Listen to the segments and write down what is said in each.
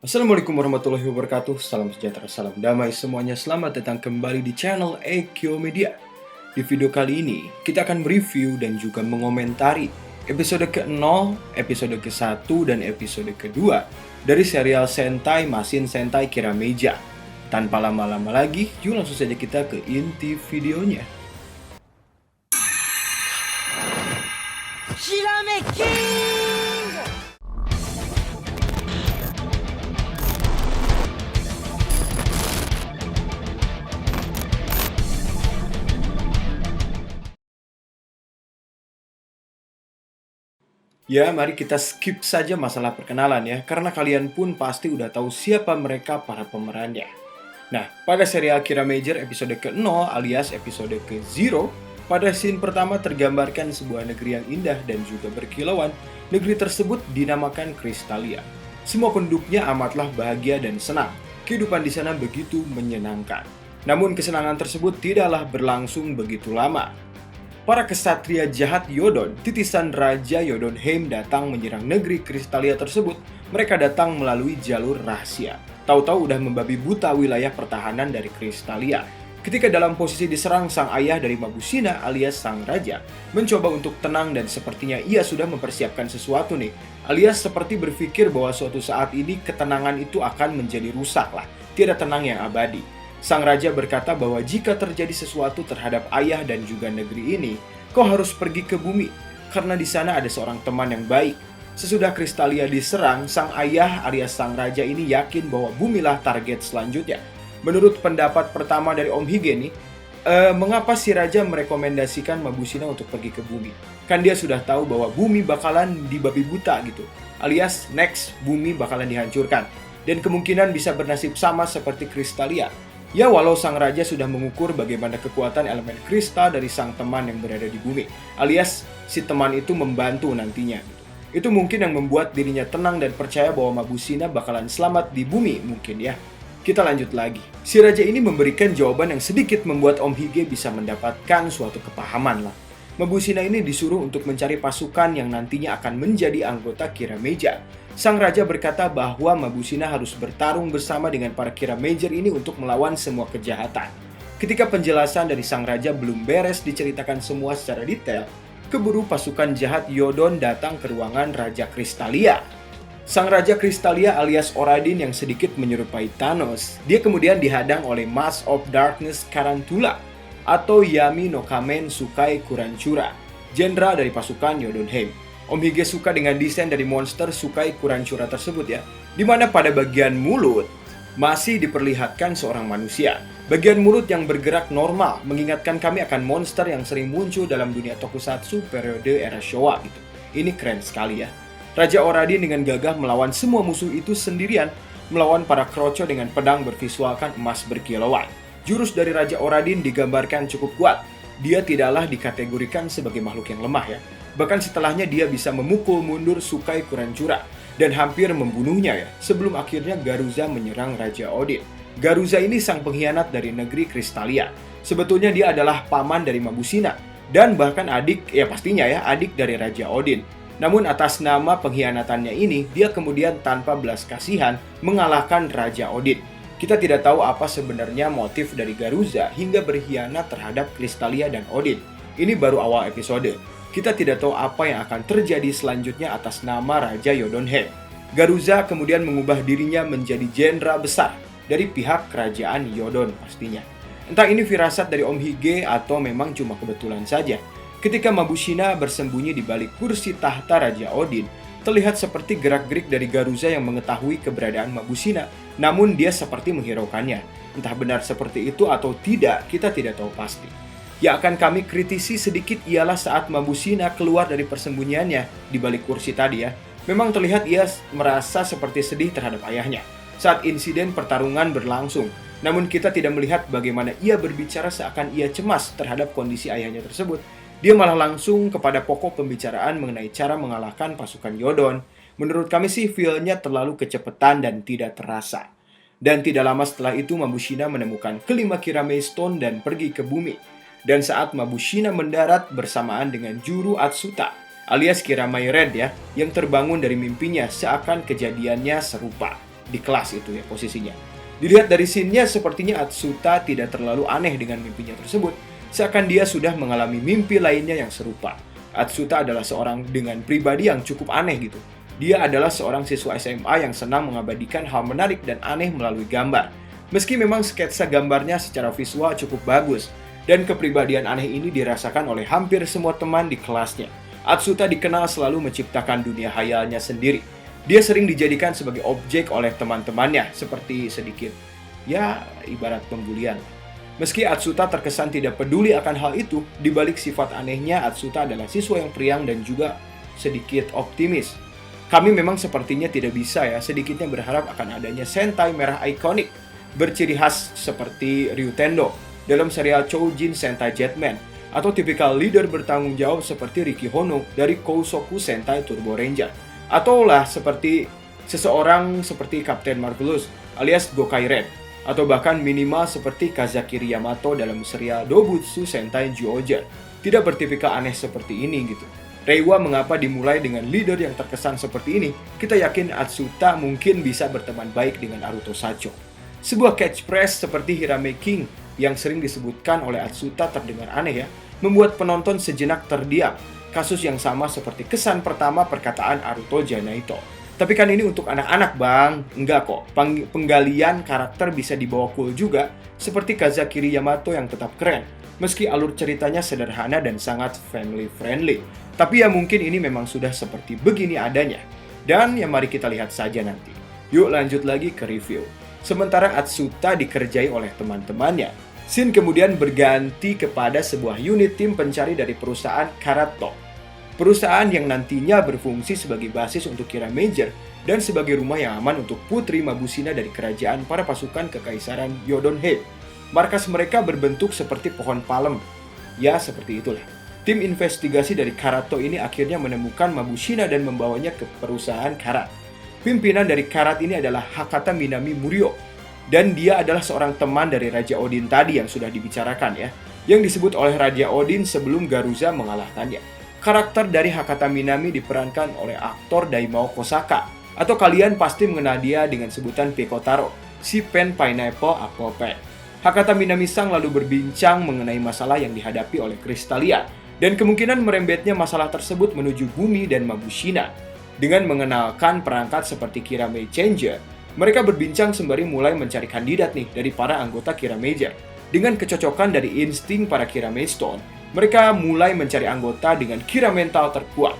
Assalamualaikum warahmatullahi wabarakatuh. Salam sejahtera, salam damai semuanya. Selamat datang kembali di channel Ekyo Media. Di video kali ini, kita akan mereview dan juga mengomentari episode ke-0, episode ke-1, dan episode ke-2 dari serial Sentai Masin Sentai Kirameja. Tanpa lama-lama lagi, yuk langsung saja kita ke inti videonya. Ya, mari kita skip saja masalah perkenalan ya, karena kalian pun pasti udah tahu siapa mereka para pemerannya. Nah, pada serial Kira Major episode ke-0 alias episode ke-0, pada scene pertama tergambarkan sebuah negeri yang indah dan juga berkilauan. Negeri tersebut dinamakan Kristalia. Semua penduduknya amatlah bahagia dan senang. Kehidupan di sana begitu menyenangkan. Namun kesenangan tersebut tidaklah berlangsung begitu lama. Para kesatria jahat Yodon, titisan Raja Yodonheim datang menyerang negeri Kristalia tersebut. Mereka datang melalui jalur rahasia. Tahu-tahu udah membabi buta wilayah pertahanan dari Kristalia. Ketika dalam posisi diserang, sang ayah dari Mabusina alias sang raja mencoba untuk tenang dan sepertinya ia sudah mempersiapkan sesuatu nih. Alias seperti berpikir bahwa suatu saat ini ketenangan itu akan menjadi rusak lah. Tiada tenang yang abadi. Sang raja berkata bahwa jika terjadi sesuatu terhadap ayah dan juga negeri ini, kau harus pergi ke bumi, karena di sana ada seorang teman yang baik. Sesudah Kristalia diserang, sang ayah alias sang raja ini yakin bahwa bumilah target selanjutnya. Menurut pendapat pertama dari Om Hige nih, mengapa si raja merekomendasikan Mabusina untuk pergi ke bumi? Kan dia sudah tahu bahwa bumi bakalan dibabi buta gitu, alias next bumi bakalan dihancurkan. Dan kemungkinan bisa bernasib sama seperti Kristalia. Ya, walau sang raja sudah mengukur bagaimana kekuatan elemen kristal dari sang teman yang berada di bumi, alias si teman itu membantu nantinya. Itu mungkin yang membuat dirinya tenang dan percaya bahwa Mabusina bakalan selamat di bumi mungkin ya. Kita lanjut lagi. Si raja ini memberikan jawaban yang sedikit membuat Om Hige bisa mendapatkan suatu kepahaman lah. Mabusina ini disuruh untuk mencari pasukan yang nantinya akan menjadi anggota Kirameja. Sang raja berkata bahwa Mabusina harus bertarung bersama dengan para Kirameja ini untuk melawan semua kejahatan. Ketika penjelasan dari sang raja belum beres diceritakan semua secara detail, keburu pasukan jahat Yodon datang ke ruangan Raja Kristalia. Sang Raja Kristalia alias Oradin yang sedikit menyerupai Thanos, dia kemudian dihadang oleh Mask of Darkness Karantula atau Yami no Kamen Sukai Kurancura, jenderal dari pasukan Yodonheim. Om Hige suka dengan desain dari monster Sukai Kurancura tersebut ya, di mana pada bagian mulut masih diperlihatkan seorang manusia. Bagian mulut yang bergerak normal mengingatkan kami akan monster yang sering muncul dalam dunia tokusatsu periode era Showa gitu. Ini keren sekali ya. Raja Oradin dengan gagah melawan semua musuh itu sendirian, melawan para kroco dengan pedang bervisualkan emas berkilauan. Jurus dari Raja Oradin digambarkan cukup kuat. Dia tidaklah dikategorikan sebagai makhluk yang lemah ya. Bahkan setelahnya dia bisa memukul mundur Sukai Kurancura dan hampir membunuhnya ya, sebelum akhirnya Garuza menyerang Raja Odin. Garuza ini sang pengkhianat dari negeri Kristalia. Sebetulnya dia adalah paman dari Mabusina dan bahkan adik, ya pastinya ya, adik dari Raja Odin. Namun atas nama pengkhianatannya ini, dia kemudian tanpa belas kasihan mengalahkan Raja Odin. Kita tidak tahu apa sebenarnya motif dari Garuza hingga berkhianat terhadap Kristalia dan Odin. Ini baru awal episode. Kita tidak tahu apa yang akan terjadi selanjutnya atas nama Raja Yodonheim. Garuza kemudian mengubah dirinya menjadi jenderal besar dari pihak kerajaan Yodon pastinya. Entah ini firasat dari Om Hige atau memang cuma kebetulan saja. Ketika Mabusina bersembunyi di balik kursi tahta Raja Odin, terlihat seperti gerak-gerik dari Garuza yang mengetahui keberadaan Mabusina, namun dia seperti menghiraukannya. Entah benar seperti itu atau tidak, kita tidak tahu pasti. Yang akan kami kritisi sedikit ialah saat Mabusina keluar dari persembunyiannya di balik kursi tadi ya. Memang terlihat ia merasa seperti sedih terhadap ayahnya saat insiden pertarungan berlangsung. Namun kita tidak melihat bagaimana ia berbicara seakan ia cemas terhadap kondisi ayahnya tersebut. Dia malah langsung kepada pokok pembicaraan mengenai cara mengalahkan pasukan Yodon. Menurut kami sih feel-nya terlalu kecepatan dan tidak terasa. Dan tidak lama setelah itu Mabusina menemukan kelima Kirame Stone dan pergi ke bumi. Dan saat Mabusina mendarat bersamaan dengan Juru Atsuta alias Kiramai Red ya, yang terbangun dari mimpinya seakan kejadiannya serupa. di kelas itu ya posisinya. Dilihat dari scene-nya, sepertinya Atsuta tidak terlalu aneh dengan mimpinya tersebut, seakan dia sudah mengalami mimpi lainnya yang serupa. Atsuta adalah seorang dengan pribadi yang cukup aneh gitu. Dia adalah seorang siswa SMA yang senang mengabadikan hal menarik dan aneh melalui gambar. Meski memang sketsa gambarnya secara visual cukup bagus, dan kepribadian aneh ini dirasakan oleh hampir semua teman di kelasnya. Atsuta dikenal selalu menciptakan dunia hayalnya sendiri. Dia sering dijadikan sebagai objek oleh teman-temannya, seperti sedikit, ya ibarat pembulian. Meski Atsuta terkesan tidak peduli akan hal itu, di balik sifat anehnya, Atsuta adalah siswa yang periang dan juga sedikit optimis. Kami memang sepertinya tidak bisa ya, sedikitnya berharap akan adanya Sentai merah ikonik, berciri khas seperti Ryutendo dalam serial Choujin Sentai Jetman, atau tipikal leader bertanggung jawab seperti Riki Hono dari Kousoku Sentai Turbo Ranger. Atau lah seperti seseorang seperti Kapten Marvelous alias Gokai Red, atau bahkan minimal seperti Kazakiri Yamato dalam serial Dobutsu Sentai Zyuohger. Tidak bertipikal aneh seperti ini gitu. Reiwa mengapa dimulai dengan leader yang terkesan seperti ini? Kita yakin Atsuta mungkin bisa berteman baik dengan Aruto Sacho. Sebuah catchphrase seperti Hirame King yang sering disebutkan oleh Atsuta terdengar aneh ya, membuat penonton sejenak terdiam. Kasus yang sama seperti kesan pertama perkataan Aruto Janaito. Tapi kan ini untuk anak-anak bang. Enggak kok, penggalian karakter bisa dibawa cool juga, seperti Kazakiri Yamato yang tetap keren, meski alur ceritanya sederhana dan sangat family friendly. Tapi ya mungkin ini memang sudah seperti begini adanya. Dan ya mari kita lihat saja nanti. Yuk lanjut lagi ke review. Sementara Atsuta dikerjai oleh teman-temannya, scene kemudian berganti kepada sebuah unit tim pencari dari perusahaan Karato. Perusahaan yang nantinya berfungsi sebagai basis untuk Kira Major dan sebagai rumah yang aman untuk Putri Mabusina dari kerajaan para pasukan Kekaisaran Yodonhe. Markas mereka berbentuk seperti pohon palem. Ya, seperti itulah. Tim investigasi dari Karato ini akhirnya menemukan Mabusina dan membawanya ke perusahaan Karat. Pimpinan dari Karat ini adalah Hakata Minami Murio. Dan dia adalah seorang teman dari Raja Odin tadi yang sudah dibicarakan ya, yang disebut oleh Raja Odin sebelum Garuza mengalahkannya. Karakter dari Hakata Minami diperankan oleh aktor Daimao Kosaka, atau kalian pasti mengenal dia dengan sebutan Pekotaro, si pen Pineapple Apple Pen. Hakata Minami-sang lalu berbincang mengenai masalah yang dihadapi oleh Kristalia, dan kemungkinan merembetnya masalah tersebut menuju bumi dan Mabusina. Dengan mengenalkan perangkat seperti Kirame Changer, mereka berbincang sembari mulai mencari kandidat nih dari para anggota Kira Major. Dengan kecocokan dari insting para Kirame Stone, mereka mulai mencari anggota dengan kira mental terkuat.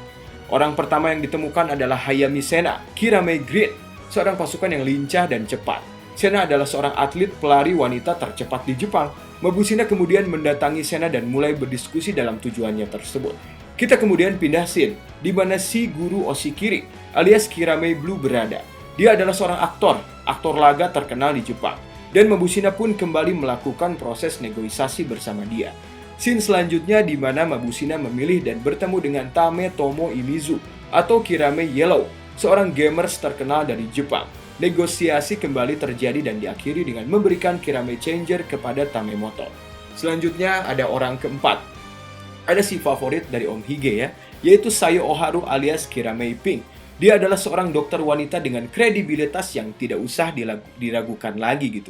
Orang pertama yang ditemukan adalah Hayami Sena, Kirame Grid, seorang pasukan yang lincah dan cepat. Sena adalah seorang atlet pelari wanita tercepat di Jepang. Mabusina kemudian mendatangi Sena dan mulai berdiskusi dalam tujuannya tersebut. Kita kemudian pindah scene, di mana si guru Oshikiri alias Kirame Blue berada. Dia adalah seorang aktor laga terkenal di Jepang. Dan Mabusina pun kembali melakukan proses negosiasi bersama dia. Scene selanjutnya di mana Mabusina memilih dan bertemu dengan Tame Tomo Imizu atau Kirame Yellow, seorang gamers terkenal dari Jepang. Negosiasi kembali terjadi dan diakhiri dengan memberikan Kirame Changer kepada Tamemoto. Selanjutnya ada orang keempat. Ada si favorit dari Om Hige ya, yaitu Sayo Oharu alias Kirame Pink. Dia adalah seorang dokter wanita dengan kredibilitas yang tidak usah diragukan lagi gitu.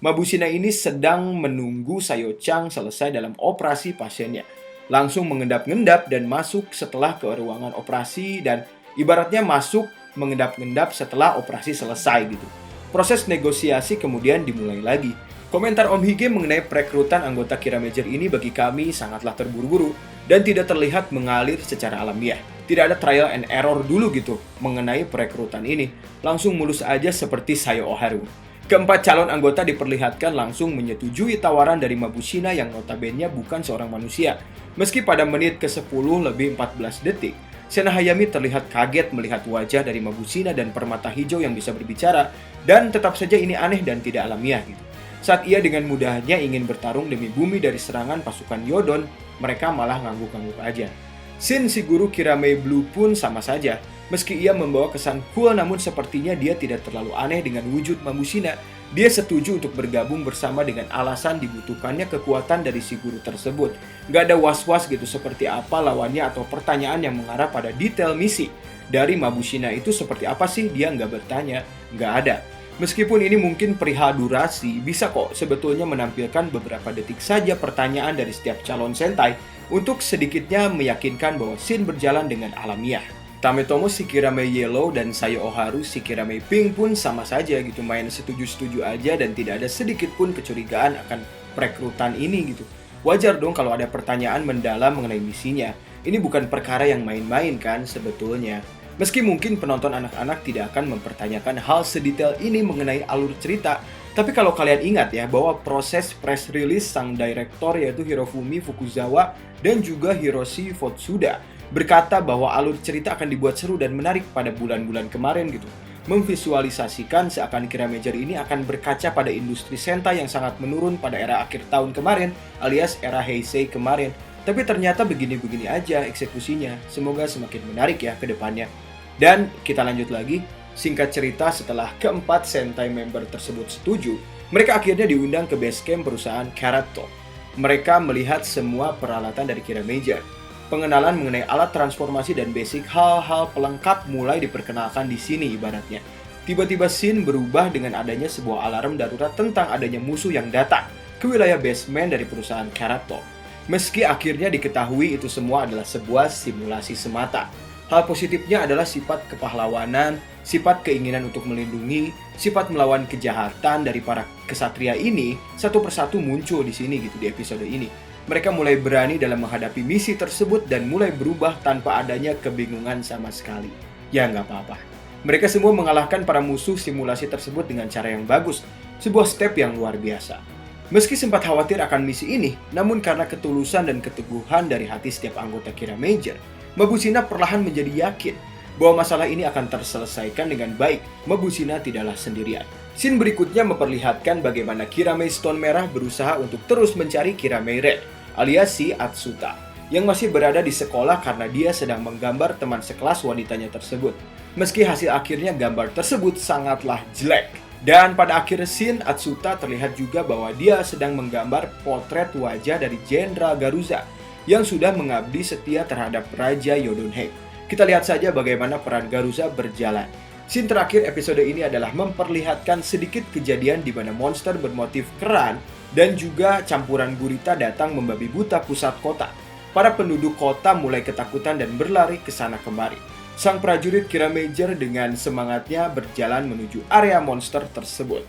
Mabusina ini sedang menunggu Sayo-chan selesai dalam operasi pasiennya. Langsung mengendap-ngendap dan masuk setelah ke ruangan operasi dan ibaratnya masuk mengendap-endap setelah operasi selesai gitu. Proses negosiasi kemudian dimulai lagi. Komentar Om Hige mengenai perekrutan anggota Kira Major ini bagi kami sangatlah terburu-buru dan tidak terlihat mengalir secara alamiah. Tidak ada trial and error dulu gitu mengenai perekrutan ini. Langsung mulus aja seperti Sayo Oharu. Keempat calon anggota diperlihatkan langsung menyetujui tawaran dari Mabusina yang notabene bukan seorang manusia. Meski pada menit ke-10 lebih 14 detik, Sena Hayami terlihat kaget melihat wajah dari Mabusina dan permata hijau yang bisa berbicara, dan tetap saja ini aneh dan tidak alamiah gitu. Saat ia dengan mudahnya ingin bertarung demi bumi dari serangan pasukan Yodon, mereka malah ngangguk-ngangguk aja. Scene si guru Kirame Blue pun sama saja. Meski ia membawa kesan cool, namun sepertinya dia tidak terlalu aneh dengan wujud Mabusina. Dia setuju untuk bergabung bersama dengan alasan dibutuhkannya kekuatan dari si guru tersebut. Gak ada was-was gitu seperti apa lawannya atau pertanyaan yang mengarah pada detail misi. Dari Mabusina itu seperti apa sih? Dia nggak bertanya, nggak ada. Meskipun ini mungkin perihal durasi, bisa kok sebetulnya menampilkan beberapa detik saja pertanyaan dari setiap calon Sentai untuk sedikitnya meyakinkan bahwa scene berjalan dengan alamiah. Tametomo Shikirame Yellow dan Sayo Oharu Shikirame Pink pun sama saja gitu, main setuju-setuju aja dan tidak ada sedikit pun kecurigaan akan perekrutan ini gitu. Wajar dong kalau ada pertanyaan mendalam mengenai misinya. Ini bukan perkara yang main-main kan sebetulnya. Meski mungkin penonton anak-anak tidak akan mempertanyakan hal sedetail ini mengenai alur cerita, tapi kalau kalian ingat ya bahwa proses press release sang direktor yaitu Hirofumi Fukuzawa dan juga Hiroshi Futsuda berkata bahwa alur cerita akan dibuat seru dan menarik pada bulan-bulan kemarin gitu. Memvisualisasikan seakan Kira Major ini akan berkaca pada industri Sentai yang sangat menurun pada era akhir tahun kemarin alias era Heisei kemarin. Tapi ternyata begini-begini aja eksekusinya. Semoga semakin menarik ya ke depannya. Dan kita lanjut lagi, singkat cerita setelah keempat Sentai member tersebut setuju, mereka akhirnya diundang ke base camp perusahaan Karato. Mereka melihat semua peralatan dari Kira Major. Pengenalan mengenai alat transformasi dan basic hal-hal pelengkap mulai diperkenalkan di sini ibaratnya. Tiba-tiba scene berubah dengan adanya sebuah alarm darurat tentang adanya musuh yang datang ke wilayah basement dari perusahaan Karato. Meski akhirnya diketahui itu semua adalah sebuah simulasi semata. Hal positifnya adalah sifat kepahlawanan, sifat keinginan untuk melindungi, sifat melawan kejahatan dari para kesatria ini satu persatu muncul di sini gitu di episode ini. Mereka mulai berani dalam menghadapi misi tersebut dan mulai berubah tanpa adanya kebingungan sama sekali. Ya nggak apa-apa. Mereka semua mengalahkan para musuh simulasi tersebut dengan cara yang bagus, sebuah step yang luar biasa. Meski sempat khawatir akan misi ini, namun karena ketulusan dan keteguhan dari hati setiap anggota Kira Major, Mabusina perlahan menjadi yakin bahwa masalah ini akan terselesaikan dengan baik. Mabusina tidaklah sendirian. Scene berikutnya memperlihatkan bagaimana Kirame Stone Merah berusaha untuk terus mencari Kirame Red, alias si Atsuta, yang masih berada di sekolah karena dia sedang menggambar teman sekelas wanitanya tersebut. Meski hasil akhirnya gambar tersebut sangatlah jelek. Dan pada akhir scene, Atsuta terlihat juga bahwa dia sedang menggambar potret wajah dari Jenderal Garuza yang sudah mengabdi setia terhadap Raja Yodonhei. Kita lihat saja bagaimana peran Garuza berjalan. Scene terakhir episode ini adalah memperlihatkan sedikit kejadian di mana monster bermotif keran dan juga campuran gurita datang membabi buta pusat kota. Para penduduk kota mulai ketakutan dan berlari ke sana kemari. Sang prajurit Kira Major dengan semangatnya berjalan menuju area monster tersebut.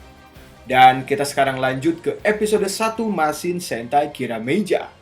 Dan kita sekarang lanjut ke episode 1 Masin Sentai Kira Major.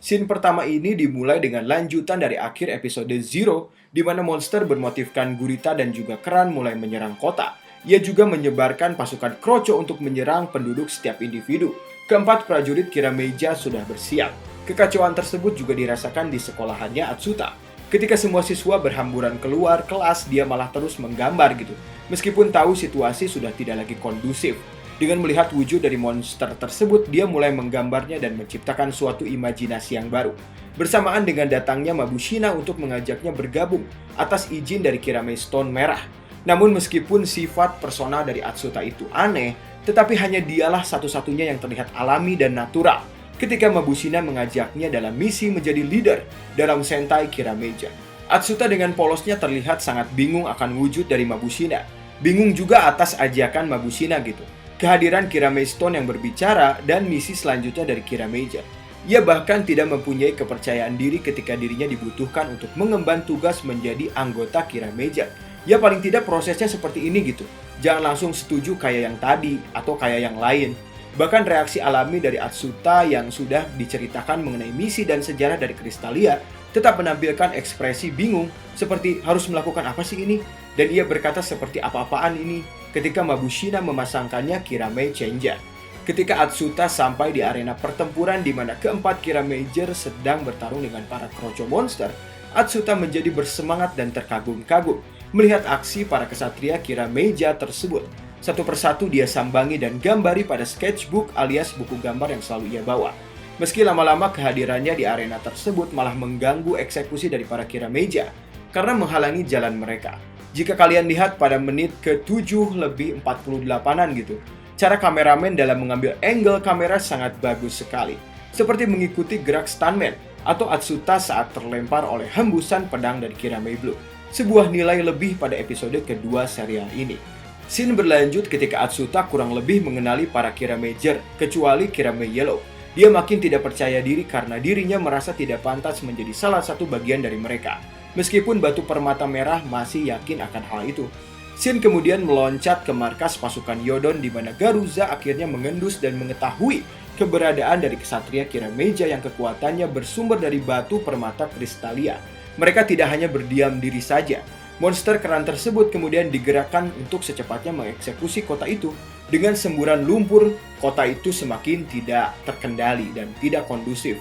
Scene pertama ini dimulai dengan lanjutan dari akhir episode Zero, di mana monster bermotifkan gurita dan juga keran mulai menyerang kota. Ia juga menyebarkan pasukan kroco untuk menyerang penduduk setiap individu. Keempat prajurit Kira Major sudah bersiap. Kekacauan tersebut juga dirasakan di sekolahannya Atsuta. Ketika semua siswa berhamburan keluar kelas, dia malah terus menggambar gitu. Meskipun tahu situasi sudah tidak lagi kondusif. Dengan melihat wujud dari monster tersebut, dia mulai menggambarnya dan menciptakan suatu imajinasi yang baru. Bersamaan dengan datangnya Mabusina untuk mengajaknya bergabung atas izin dari Kirame Stone Merah. Namun meskipun sifat personal dari Atsuta itu aneh, tetapi hanya dialah satu-satunya yang terlihat alami dan natural. Ketika Mabusina mengajaknya dalam misi menjadi leader dalam Sentai Kira Major. Atsuta dengan polosnya terlihat sangat bingung akan wujud dari Mabusina. Bingung juga atas ajakan Mabusina gitu. Kehadiran Kirame Stone yang berbicara dan misi selanjutnya dari Kira Major. Ia bahkan tidak mempunyai kepercayaan diri ketika dirinya dibutuhkan untuk mengemban tugas menjadi anggota Kira Major. Ya paling tidak prosesnya seperti ini gitu. Jangan langsung setuju kayak yang tadi atau kayak yang lain. Bahkan reaksi alami dari Atsuta yang sudah diceritakan mengenai misi dan sejarah dari Kristalia tetap menampilkan ekspresi bingung seperti harus melakukan apa sih ini? Dan ia berkata seperti apa-apaan ini ketika Mabusina memasangkannya Kirame Changer. Ketika Atsuta sampai di arena pertempuran di mana keempat Kira Major sedang bertarung dengan para kroco monster, Atsuta menjadi bersemangat dan terkagum-kagum melihat aksi para kesatria Kira Major tersebut. Satu persatu dia sambangi dan gambari pada sketchbook alias buku gambar yang selalu ia bawa. Meski lama-lama kehadirannya di arena tersebut malah mengganggu eksekusi dari para Kira Major karena menghalangi jalan mereka. Jika kalian lihat pada menit ke-7 lebih 48-an gitu, cara kameramen dalam mengambil angle kamera sangat bagus sekali. Seperti mengikuti gerak stuntman atau Atsuta saat terlempar oleh hembusan pedang dari Kirame Blue. Sebuah nilai lebih pada episode kedua serial ini. Scene berlanjut ketika Atsuta kurang lebih mengenali para Kira Major, kecuali Kirame Yellow. Dia makin tidak percaya diri karena dirinya merasa tidak pantas menjadi salah satu bagian dari mereka. Meskipun batu permata merah masih yakin akan hal itu. Shin kemudian meloncat ke markas pasukan Yodon di mana Garuza akhirnya mengendus dan mengetahui keberadaan dari kesatria Kirameja yang kekuatannya bersumber dari batu permata kristalia. Mereka tidak hanya berdiam diri saja. Monster keran tersebut kemudian digerakkan untuk secepatnya mengeksekusi kota itu. Dengan semburan lumpur, kota itu semakin tidak terkendali dan tidak kondusif.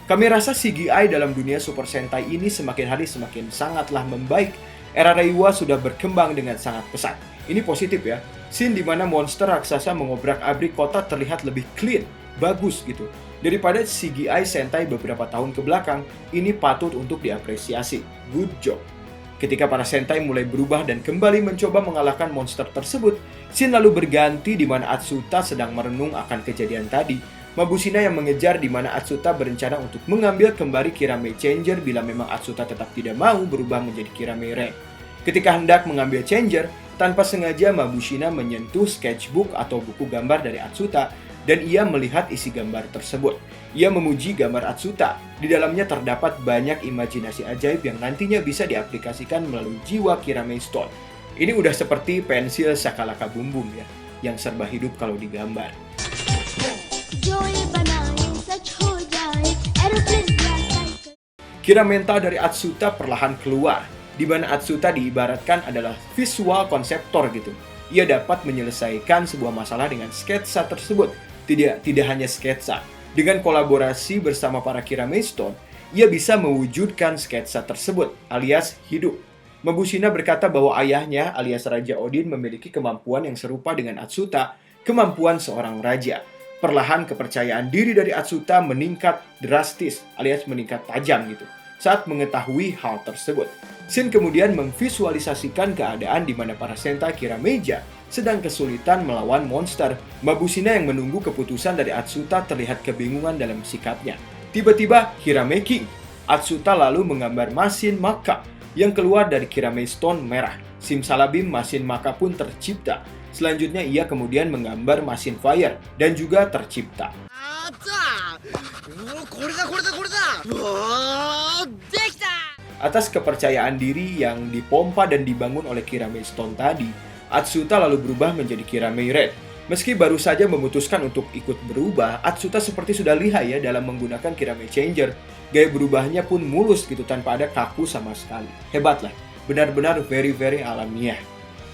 Kami rasa CGI dalam dunia Super Sentai ini semakin hari semakin sangatlah membaik. Era Reiwa sudah berkembang dengan sangat pesat. Ini positif ya. Scene di mana monster raksasa mengobrak-abrik kota terlihat lebih clean, bagus gitu. Daripada CGI Sentai beberapa tahun ke belakang, ini patut untuk diapresiasi. Good job. Ketika para Sentai mulai berubah dan kembali mencoba mengalahkan monster tersebut, scene lalu berganti di mana Atsuta sedang merenung akan kejadian tadi. Mabushina yang mengejar di mana Atsuta berencana untuk mengambil kembali Kirame Changer bila memang Atsuta tetap tidak mau berubah menjadi Kirame Red. Ketika hendak mengambil Changer, tanpa sengaja Mabushina menyentuh sketchbook atau buku gambar dari Atsuta dan ia melihat isi gambar tersebut. Ia memuji gambar Atsuta. Di dalamnya terdapat banyak imajinasi ajaib yang nantinya bisa diaplikasikan melalui jiwa Kirame Stone. Ini udah seperti pensil Shakalaka Boom Boom ya, yang serba hidup kalau digambar. Kiramenta dari Atsuta perlahan keluar, di mana Atsuta diibaratkan adalah visual konseptor gitu. Ia dapat menyelesaikan sebuah masalah dengan sketsa tersebut. Tidak hanya sketsa. Dengan kolaborasi bersama para Kirame Stone, ia bisa mewujudkan sketsa tersebut, alias hidup. Mabushina berkata bahwa ayahnya, alias Raja Odin, memiliki kemampuan yang serupa dengan Atsuta, kemampuan seorang raja. Perlahan kepercayaan diri dari Atsuta meningkat drastis, alias meningkat tajam gitu, saat mengetahui hal tersebut. Shin kemudian memvisualisasikan keadaan di mana para Sentai Kirameja sedang kesulitan melawan monster. Mabushina yang menunggu keputusan dari Atsuta terlihat kebingungan dalam sikapnya. Tiba-tiba Kirame King. Atsuta lalu menggambar Masin Maka yang keluar dari Kirame Stone merah. Simsalabim Masin Maka pun tercipta. Selanjutnya ia kemudian menggambar Masin Fire dan juga tercipta. Atas kepercayaan diri yang dipompa dan dibangun oleh Kirame Stone tadi, Atsuta lalu berubah menjadi Kirame Red. Meski baru saja memutuskan untuk ikut berubah, Atsuta seperti sudah lihai ya dalam menggunakan Kirame Changer. Gaya berubahnya pun mulus gitu tanpa ada kaku sama sekali. Hebat lah, benar-benar very alamiah.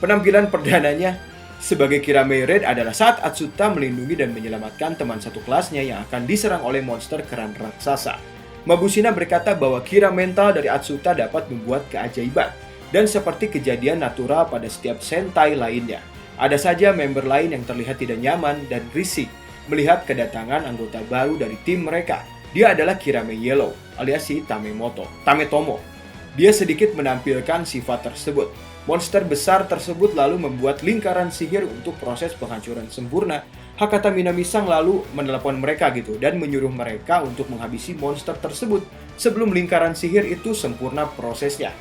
Penampilan perdananya sebagai Kirame Red adalah saat Atsuta melindungi dan menyelamatkan teman satu kelasnya yang akan diserang oleh monster keran raksasa. Mabushina berkata bahwa kira mental dari Atsuta dapat membuat keajaiban. Dan seperti kejadian natural pada setiap Sentai lainnya, ada saja member lain yang terlihat tidak nyaman dan risih melihat kedatangan anggota baru dari tim mereka. Dia adalah Kirame Yellow, alias si Tametomo. Dia sedikit menampilkan sifat tersebut. Monster besar tersebut lalu membuat lingkaran sihir untuk proses penghancuran sempurna. Hakata Minami-san lalu menelepon mereka gitu dan menyuruh mereka untuk menghabisi monster tersebut sebelum lingkaran sihir itu sempurna prosesnya.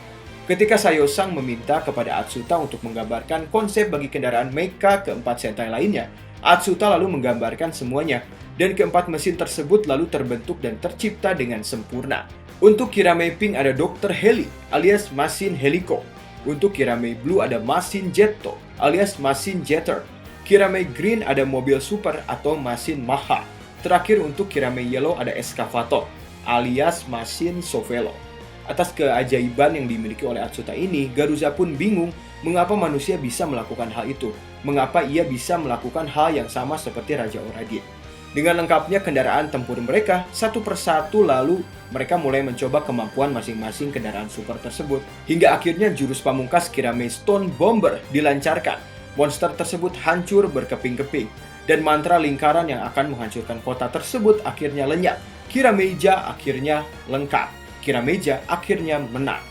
Ketika Sayo-san meminta kepada Atsuta untuk menggambarkan konsep bagi kendaraan mecha keempat Sentai lainnya, Atsuta lalu menggambarkan semuanya, dan keempat mesin tersebut lalu terbentuk dan tercipta dengan sempurna. Untuk Kirame Pink ada Dr. Heli, alias Masin Helico. Untuk Kirame Blue ada Masin Jetto, alias Masin Jetter. Kirame Green ada mobil super atau Masin Maha. Terakhir untuk Kirame Yellow ada Excavator, alias Masin Sovelo. Atas keajaiban yang dimiliki oleh Atsuta ini, Garuza pun bingung mengapa manusia bisa melakukan hal itu. Mengapa ia bisa melakukan hal yang sama seperti Raja Oradin. Dengan lengkapnya kendaraan tempur mereka, satu persatu lalu mereka mulai mencoba kemampuan masing-masing kendaraan super tersebut. Hingga akhirnya jurus pamungkas Kirame Stone Bomber dilancarkan. Monster tersebut hancur berkeping-keping. Dan mantra lingkaran yang akan menghancurkan kota tersebut akhirnya lenyap. Kirameja akhirnya lengkap. Kirameja akhirnya menang.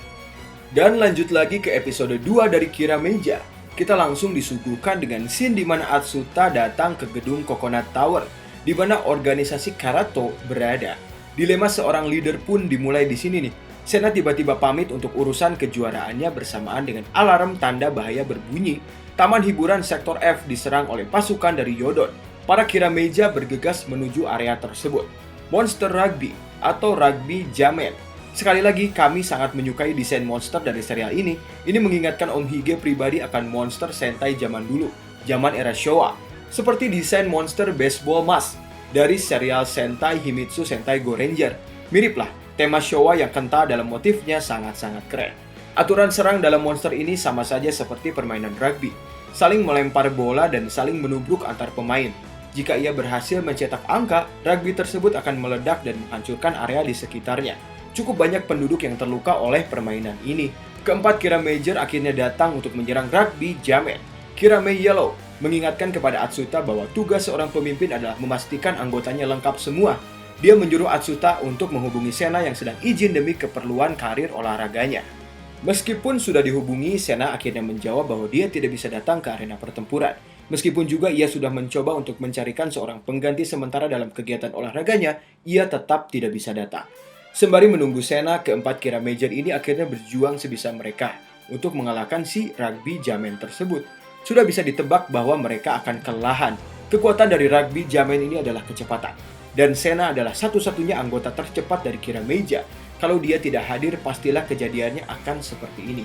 Dan lanjut lagi ke episode 2 dari Kirameja. Kita langsung disuguhkan dengan scene di mana Atsuta datang ke gedung Coconut Tower, di mana organisasi Karato berada. Dilema seorang leader pun dimulai di sini nih. Sena tiba-tiba pamit untuk urusan kejuaraannya bersamaan dengan alarm tanda bahaya berbunyi. Taman hiburan sektor F diserang oleh pasukan dari Yodon. Para Kirameja bergegas menuju area tersebut. Monster Rugby atau Rugby Jamen. Sekali lagi, kami sangat menyukai desain monster dari serial ini. Ini mengingatkan Om Hige pribadi akan monster Sentai zaman dulu, zaman era Showa. Seperti desain monster baseball mask dari serial Sentai Himitsu Sentai Go Ranger. Mirip lah, tema Showa yang kental dalam motifnya sangat-sangat keren. Aturan serang dalam monster ini sama saja seperti permainan rugby. Saling melempar bola dan saling menubruk antar pemain. Jika ia berhasil mencetak angka, rugby tersebut akan meledak dan menghancurkan area di sekitarnya. Cukup banyak penduduk yang terluka oleh permainan ini. Keempat Kiramager akhirnya datang untuk menyerang Rugby Jamen. Kirame Yellow mengingatkan kepada Atsuta bahwa tugas seorang pemimpin adalah memastikan anggotanya lengkap semua. Dia menyuruh Atsuta untuk menghubungi Sena yang sedang izin demi keperluan karir olahraganya. Meskipun sudah dihubungi, Sena akhirnya menjawab bahwa dia tidak bisa datang ke arena pertempuran. Meskipun juga ia sudah mencoba untuk mencarikan seorang pengganti sementara dalam kegiatan olahraganya, ia tetap tidak bisa datang. Sembari menunggu Sena, keempat Kiramager ini akhirnya berjuang sebisa mereka untuk mengalahkan si Rugby Jamen tersebut. Sudah bisa ditebak bahwa mereka akan kelelahan. Kekuatan dari Rugby Jamen ini adalah kecepatan. Dan Sena adalah satu-satunya anggota tercepat dari Kirameja. Kalau dia tidak hadir, pastilah kejadiannya akan seperti ini.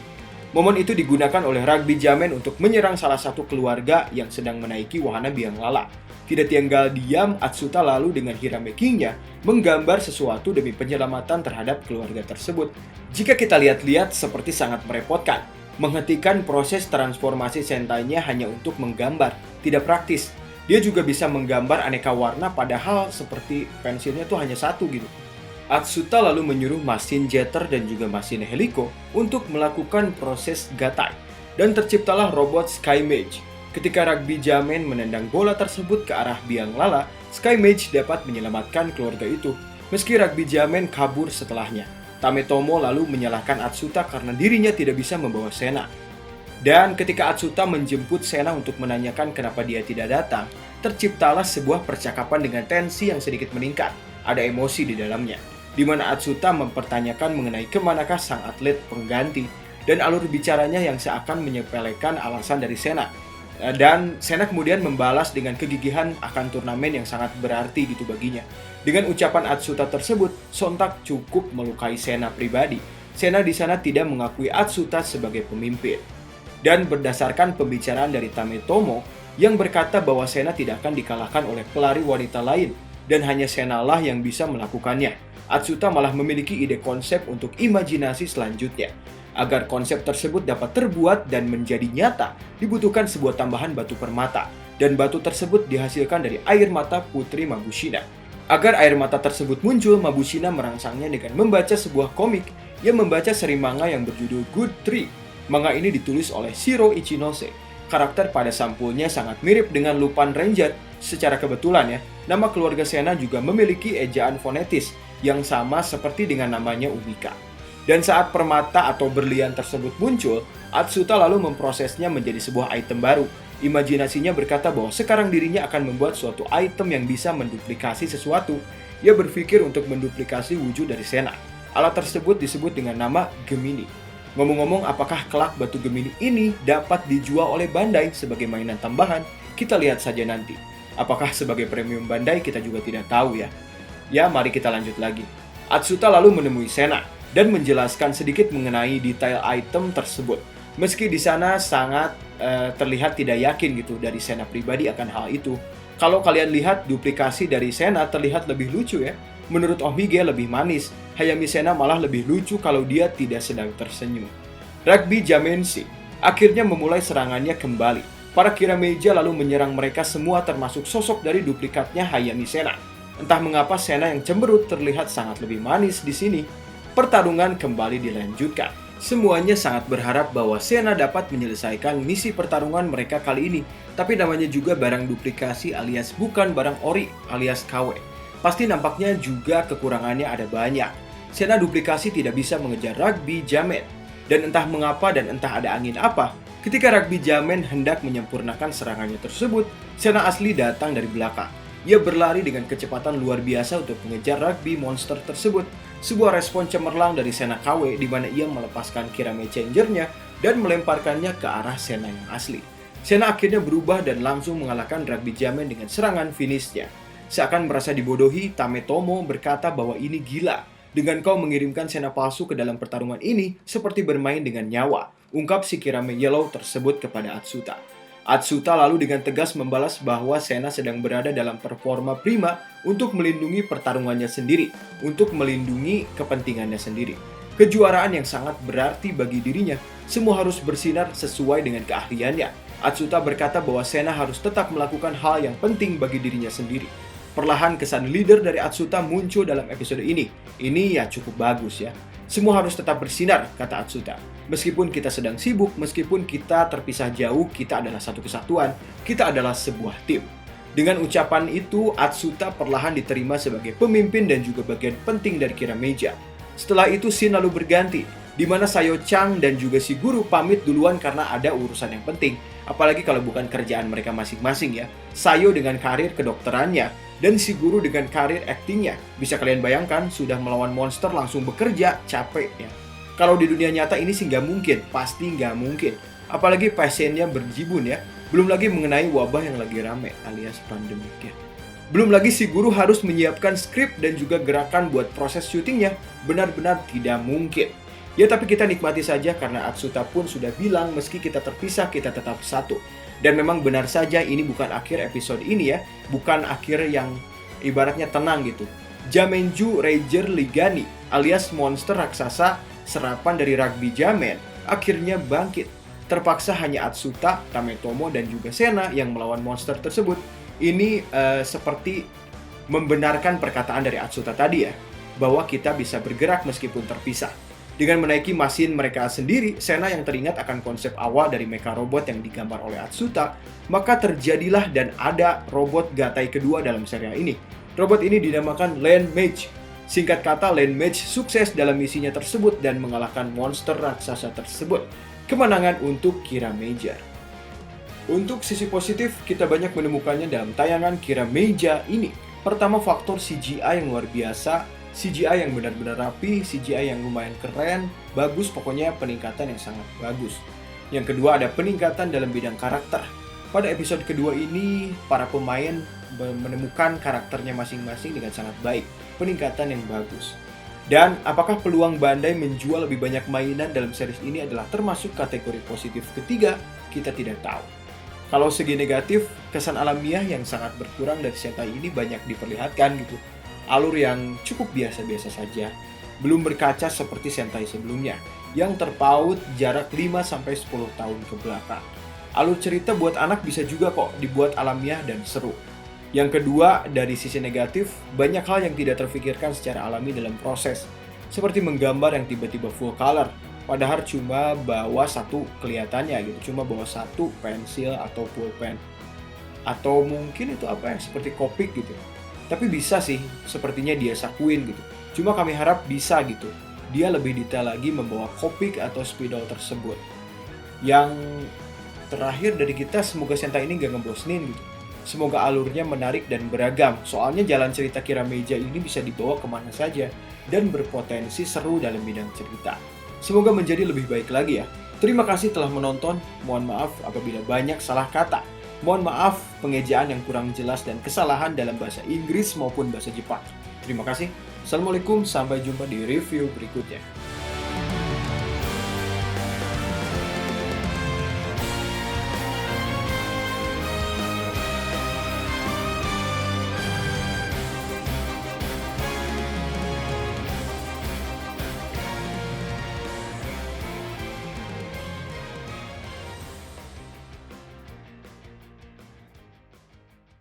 Momen itu digunakan oleh Rugby Jamen untuk menyerang salah satu keluarga yang sedang menaiki wahana biang lala. Tidak tinggal diam, Atsuta lalu dengan Hirame King-nya menggambar sesuatu demi penyelamatan terhadap keluarga tersebut. Jika kita lihat-lihat, seperti sangat merepotkan. Menghentikan proses transformasi Sentai-nya hanya untuk menggambar, tidak praktis. Dia juga bisa menggambar aneka warna padahal seperti pensilnya tuh hanya satu gitu. Atsuta lalu menyuruh mesin jetter dan juga mesin heliko untuk melakukan proses gatai. Dan terciptalah robot Sky Mage. Ketika Rugby Jamen menendang bola tersebut ke arah biang lala, Sky Mage dapat menyelamatkan keluarga itu. Meski Rugby Jamen kabur setelahnya. Tametomo lalu menyalahkan Atsuta karena dirinya tidak bisa membawa Sena. Dan ketika Atsuta menjemput Sena untuk menanyakan kenapa dia tidak datang, terciptalah sebuah percakapan dengan tensi yang sedikit meningkat. Ada emosi di dalamnya, di mana Atsuta mempertanyakan mengenai kemanakah sang atlet pengganti dan alur bicaranya yang seakan menyepelekan alasan dari Sena. Dan Sena kemudian membalas dengan kegigihan akan turnamen yang sangat berarti gitu baginya. Dengan ucapan Atsuta tersebut, sontak cukup melukai Sena pribadi. Sena di sana tidak mengakui Atsuta sebagai pemimpin. Dan berdasarkan pembicaraan dari Tametomo yang berkata bahwa Sena tidak akan dikalahkan oleh pelari wanita lain dan hanya Sena lah yang bisa melakukannya. Atsuta malah memiliki ide konsep untuk imajinasi selanjutnya. Agar konsep tersebut dapat terbuat dan menjadi nyata, dibutuhkan sebuah tambahan batu permata. Dan batu tersebut dihasilkan dari air mata Putri Mabushina. Agar air mata tersebut muncul, Mabushina merangsangnya dengan membaca sebuah komik yang membaca seri manga yang berjudul Good Tree. Manga ini ditulis oleh Shiro Ichinose. Karakter pada sampulnya sangat mirip dengan Lupin Ranger. Secara kebetulan ya, nama keluarga Sena juga memiliki ejaan fonetis yang sama seperti dengan namanya Umika. Dan saat permata atau berlian tersebut muncul, Atsuta lalu memprosesnya menjadi sebuah item baru. Imajinasinya berkata bahwa sekarang dirinya akan membuat suatu item yang bisa menduplikasi sesuatu. Ia berpikir untuk menduplikasi wujud dari Sena. Alat tersebut disebut dengan nama Gemini. Ngomong-ngomong, apakah kelak batu Gemini ini dapat dijual oleh Bandai sebagai mainan tambahan? Kita lihat saja nanti. Apakah sebagai premium Bandai, kita juga tidak tahu ya. Ya, mari kita lanjut lagi. Atsuta lalu menemui Sena dan menjelaskan sedikit mengenai detail item tersebut. Meski di sana sangat terlihat tidak yakin gitu dari Sena pribadi akan hal itu. Kalau kalian lihat duplikasi dari Sena terlihat lebih lucu ya. Menurut Om Hige lebih manis. Hayami Sena malah lebih lucu kalau dia tidak sedang tersenyum. Rugby Jamenshi akhirnya memulai serangannya kembali. Para Kirameja lalu menyerang mereka semua termasuk sosok dari duplikatnya Hayami Sena. Entah mengapa Sena yang cemberut terlihat sangat lebih manis di sini. Pertarungan kembali dilanjutkan. Semuanya sangat berharap bahwa Sena dapat menyelesaikan misi pertarungan mereka kali ini. Tapi namanya juga barang duplikasi alias bukan barang ori alias KW. Pasti nampaknya juga kekurangannya ada banyak. Sena duplikasi tidak bisa mengejar Rugby Jamen. Dan entah mengapa dan entah ada angin apa, ketika Rugby Jamen hendak menyempurnakan serangannya tersebut, Sena asli datang dari belakang. Ia berlari dengan kecepatan luar biasa untuk mengejar Rugby monster tersebut. Sebuah respon cemerlang dari Sena KW di mana ia melepaskan Kirame Changer-nya dan melemparkannya ke arah Sena yang asli. Sena akhirnya berubah dan langsung mengalahkan Rugby Jamen dengan serangan finishnya. Seakan merasa dibodohi, Tametomo berkata bahwa ini gila. Dengan kau mengirimkan Sena palsu ke dalam pertarungan ini, seperti bermain dengan nyawa, ungkap si Kirame Yellow tersebut kepada Atsuta. Atsuta lalu dengan tegas membalas bahwa Sena sedang berada dalam performa prima untuk melindungi pertarungannya sendiri, untuk melindungi kepentingannya sendiri. Kejuaraan yang sangat berarti bagi dirinya, semua harus bersinar sesuai dengan keahliannya. Atsuta berkata bahwa Sena harus tetap melakukan hal yang penting bagi dirinya sendiri. Perlahan kesan leader dari Atsuta muncul dalam episode ini. Ini ya cukup bagus ya. Semua harus tetap bersinar, kata Atsuta. Meskipun kita sedang sibuk, meskipun kita terpisah jauh, kita adalah satu kesatuan, kita adalah sebuah tim. Dengan ucapan itu, Atsuta perlahan diterima sebagai pemimpin dan juga bagian penting dari Kirameja. Setelah itu scene lalu berganti, di mana Sayo Chang dan juga si guru pamit duluan karena ada urusan yang penting. Apalagi kalau bukan kerjaan mereka masing-masing ya. Sayo dengan karir kedokterannya, dan si guru dengan karir aktingnya. Bisa kalian bayangkan, sudah melawan monster langsung bekerja, capek ya. Kalau di dunia nyata ini sih nggak mungkin, pasti nggak mungkin. Apalagi pasiennya berjibun ya. Belum lagi mengenai wabah yang lagi rame, alias pandemik ya. Belum lagi si guru harus menyiapkan skrip dan juga gerakan buat proses syutingnya. Benar-benar tidak mungkin. Ya tapi kita nikmati saja karena Atsuta pun sudah bilang meski kita terpisah kita tetap satu. Dan memang benar saja ini bukan akhir episode ini ya. Bukan akhir yang ibaratnya tenang gitu. Jamenju Ranger Ligani alias monster raksasa serapan dari Rugby Jamen akhirnya bangkit. Terpaksa hanya Atsuta, Tametomo dan juga Sena yang melawan monster tersebut. Ini seperti membenarkan perkataan dari Atsuta tadi ya. Bahwa kita bisa bergerak meskipun terpisah. Dengan menaiki mesin mereka sendiri, Sena yang teringat akan konsep awal dari mecha robot yang digambar oleh Atsuta, maka terjadilah dan ada robot Gatai kedua dalam serial ini. Robot ini dinamakan Land Mage. Singkat kata, Land Mage sukses dalam misinya tersebut dan mengalahkan monster raksasa tersebut. Kemenangan untuk Kirameja. Untuk sisi positif, kita banyak menemukannya dalam tayangan Kirameja ini. Pertama, faktor CGI yang luar biasa. CGI yang benar-benar rapi, CGI yang lumayan keren, bagus, pokoknya peningkatan yang sangat bagus. Yang kedua ada peningkatan dalam bidang karakter. Pada episode kedua ini, para pemain menemukan karakternya masing-masing dengan sangat baik, peningkatan yang bagus. Dan apakah peluang Bandai menjual lebih banyak mainan dalam series ini adalah termasuk kategori positif ketiga, kita tidak tahu. Kalau segi negatif, kesan alamiah yang sangat berkurang dari Sentai ini banyak diperlihatkan gitu. Alur yang cukup biasa-biasa saja, belum berkaca seperti Sentai sebelumnya, yang terpaut jarak 5-10 tahun ke belakang. Alur cerita buat anak bisa juga kok dibuat alamiah dan seru. Yang kedua, dari sisi negatif, banyak hal yang tidak terfikirkan secara alami dalam proses. Seperti menggambar yang tiba-tiba full color, padahal cuma bawa satu kelihatannya gitu, cuma bawa satu pensil atau pulpen. Atau mungkin itu apa yang seperti Copic gitu. Tapi bisa sih, sepertinya dia sakuin gitu. Cuma kami harap bisa gitu. Dia lebih detail lagi membawa Copic atau spidol tersebut. Yang terakhir dari kita, semoga Sentai ini gak ngebosenin gitu. Semoga alurnya menarik dan beragam. Soalnya jalan cerita Kirameja ini bisa dibawa kemana saja. Dan berpotensi seru dalam bidang cerita. Semoga menjadi lebih baik lagi ya. Terima kasih telah menonton. Mohon maaf apabila banyak salah kata. Mohon maaf pengejaan yang kurang jelas dan kesalahan dalam bahasa Inggris maupun bahasa Jepang. Terima kasih. Assalamualaikum, sampai jumpa di review berikutnya.